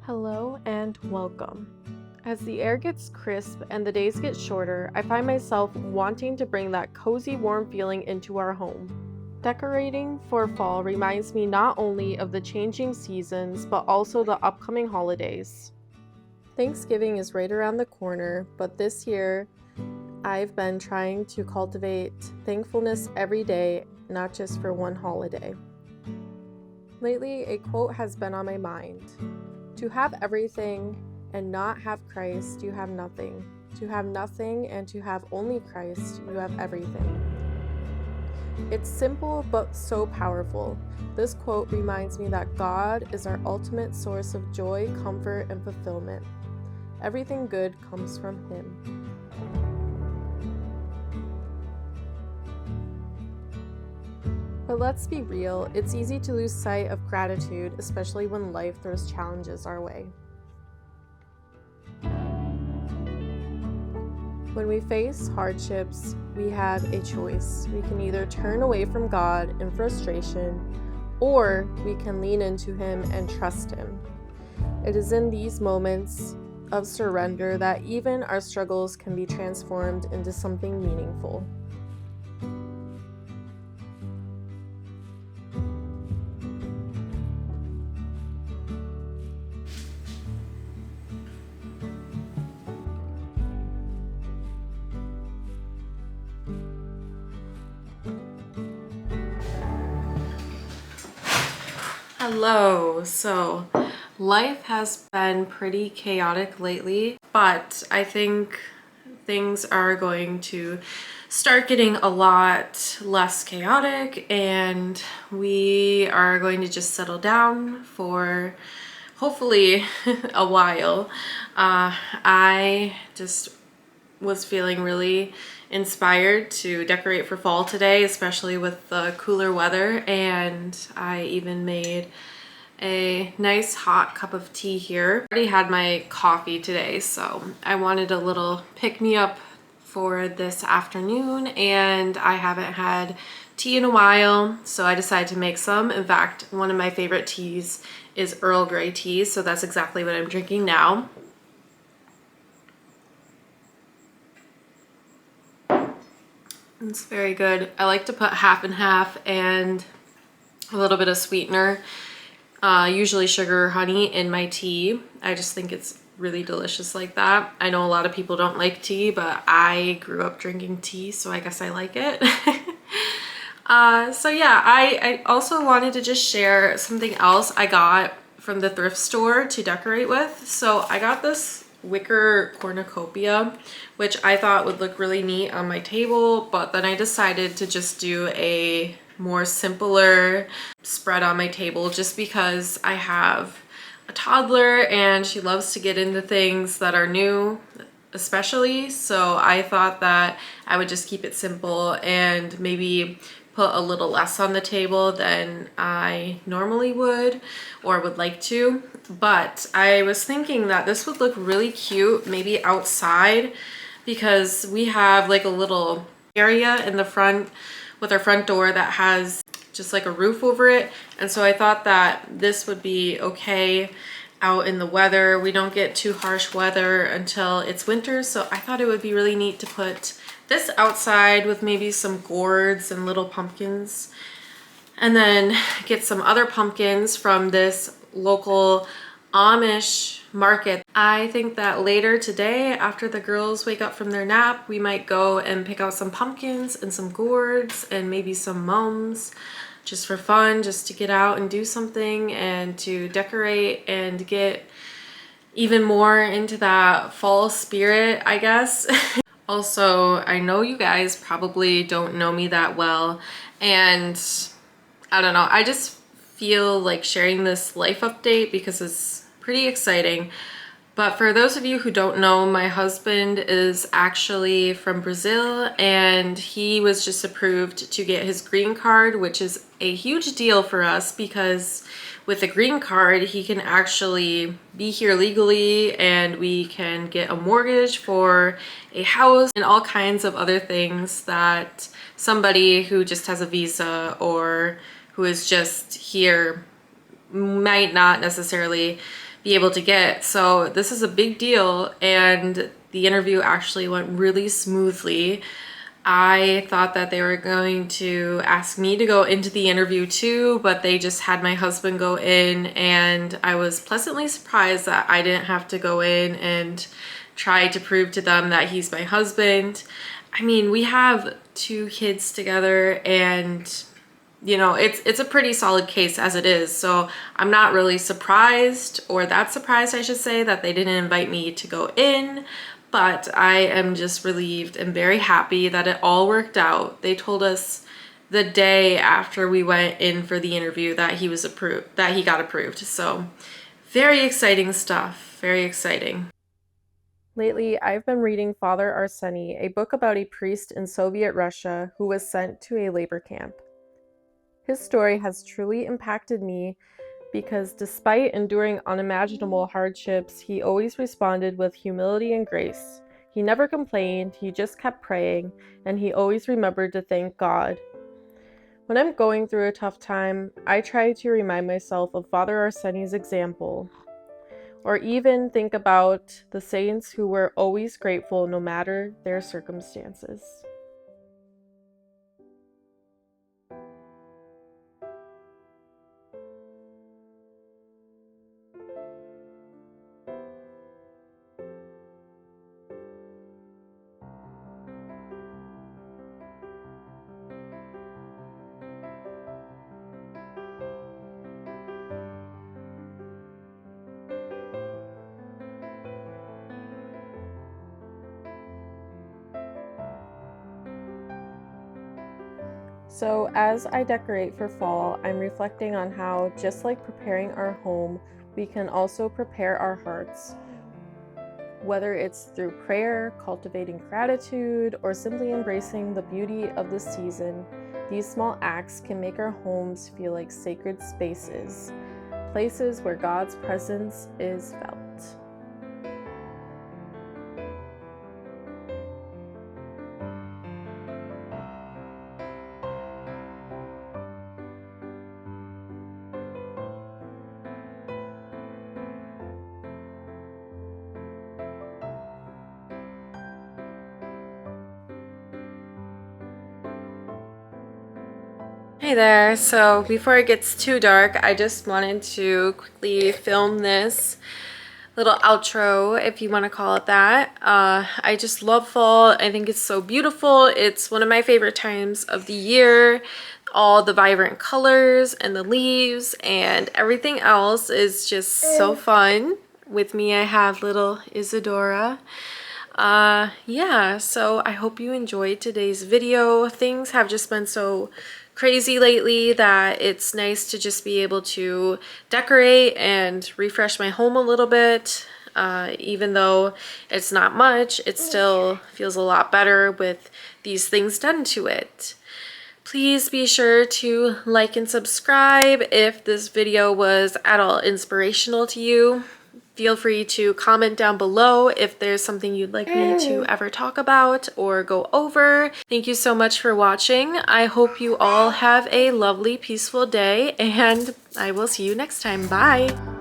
Hello and welcome. As the air gets crisp and the days get shorter, I find myself wanting to bring that cozy, warm feeling into our home. Decorating for fall reminds me not only of the changing seasons, but also the upcoming holidays. Thanksgiving is right around the corner, but this year I've been trying to cultivate thankfulness every day, not just for one holiday. Lately, a quote has been on my mind. To have everything and not have Christ, you have nothing. To have nothing and to have only Christ, you have everything. It's simple but so powerful. This quote reminds me that God is our ultimate source of joy, comfort, and fulfillment. Everything good comes from Him. But let's be real, it's easy to lose sight of gratitude, especially when life throws challenges our way. When we face hardships, we have a choice. We can either turn away from God in frustration, or we can lean into Him and trust Him. It is in these moments of surrender that even our struggles can be transformed into something meaningful. Hello. So life has been pretty chaotic lately, but I think things are going to start getting a lot less chaotic and we are going to just settle down for hopefully a while. I just was feeling really inspired to decorate for fall today, especially with the cooler weather, and I even made a nice hot cup of tea here. I already had my coffee today, so I wanted a little pick-me-up for this afternoon, and I haven't had tea in a while, so I decided to make some. In fact, one of my favorite teas is Earl Grey tea, so that's exactly what I'm drinking now. It's very good. I like to put half and half and a little bit of sweetener, usually sugar or honey, in my tea. I just think it's really delicious like that. I know a lot of people don't like tea, but I grew up drinking tea, so I guess I like it. So yeah, I also wanted to just share something else I got from the thrift store to decorate with. So I got this wicker cornucopia, which I thought would look really neat on my table, but then I decided to just do a more simpler spread on my table just because I have a toddler and she loves to get into things that are new, especially. So I thought that I would just keep it simple and maybe put a little less on the table than I normally would or would like to. But I was thinking that this would look really cute maybe outside, because we have like a little area in the front with our front door that has just like a roof over it. And so I thought that this would be okay out in the weather. We don't get too harsh weather until it's winter, so I thought it would be really neat to put this outside with maybe some gourds and little pumpkins, and then get some other pumpkins from this local Amish market. I think that later today, after the girls wake up from their nap, we might go and pick out some pumpkins and some gourds and maybe some mums, just for fun, just to get out and do something and to decorate and get even more into that fall spirit, I guess. Also, I know you guys probably don't know me that well, and I don't know, I just feel like sharing this life update because it's pretty exciting. But for those of you who don't know, my husband is actually from Brazil, and he was just approved to get his green card, which is a huge deal for us because with a green card, he can actually be here legally and we can get a mortgage for a house and all kinds of other things that somebody who just has a visa or who is just here might not necessarily be able to get. So this is a big deal, and the interview actually went really smoothly. I thought that they were going to ask me to go into the interview too, but they just had my husband go in, and I was pleasantly surprised that I didn't have to go in and try to prove to them that he's my husband. I mean, we have 2 kids together, and you know, it's a pretty solid case as it is. So I'm not really surprised, or that surprised I should say, that they didn't invite me to go in. But I am just relieved and very happy that it all worked out. They told us the day after we went in for the interview that he was approved, that he got approved. So very exciting stuff, very exciting. Lately, I've been reading Fr.Arseny, a book about a priest in Soviet Russia who was sent to a labor camp. His story has truly impacted me because despite enduring unimaginable hardships, he always responded with humility and grace. He never complained, he just kept praying, and he always remembered to thank God. When I'm going through a tough time, I try to remind myself of Fr.Arseny's example, or even think about the saints who were always grateful no matter their circumstances. So as I decorate for fall, I'm reflecting on how, just like preparing our home, we can also prepare our hearts. Whether it's through prayer, cultivating gratitude, or simply embracing the beauty of the season, these small acts can make our homes feel like sacred spaces, places where God's presence is felt. Hey there, so before it gets too dark, I just wanted to quickly film this little outro, if you want to call it that. I just love fall. I think it's so beautiful. It's one of my favorite times of the year. All the vibrant colors and the leaves and everything else is just so fun. With me, I have little Isadora. Yeah, so I hope you enjoyed today's video. Things have just been so crazy lately that it's nice to just be able to decorate and refresh my home a little bit. Even though it's not much, it still feels a lot better with these things done to it. Please be sure to like and subscribe if this video was at all inspirational to you. Feel free to comment down below if there's something you'd like me to ever talk about or go over. Thank you so much for watching. I hope you all have a lovely, peaceful day, and I will see you next time. Bye!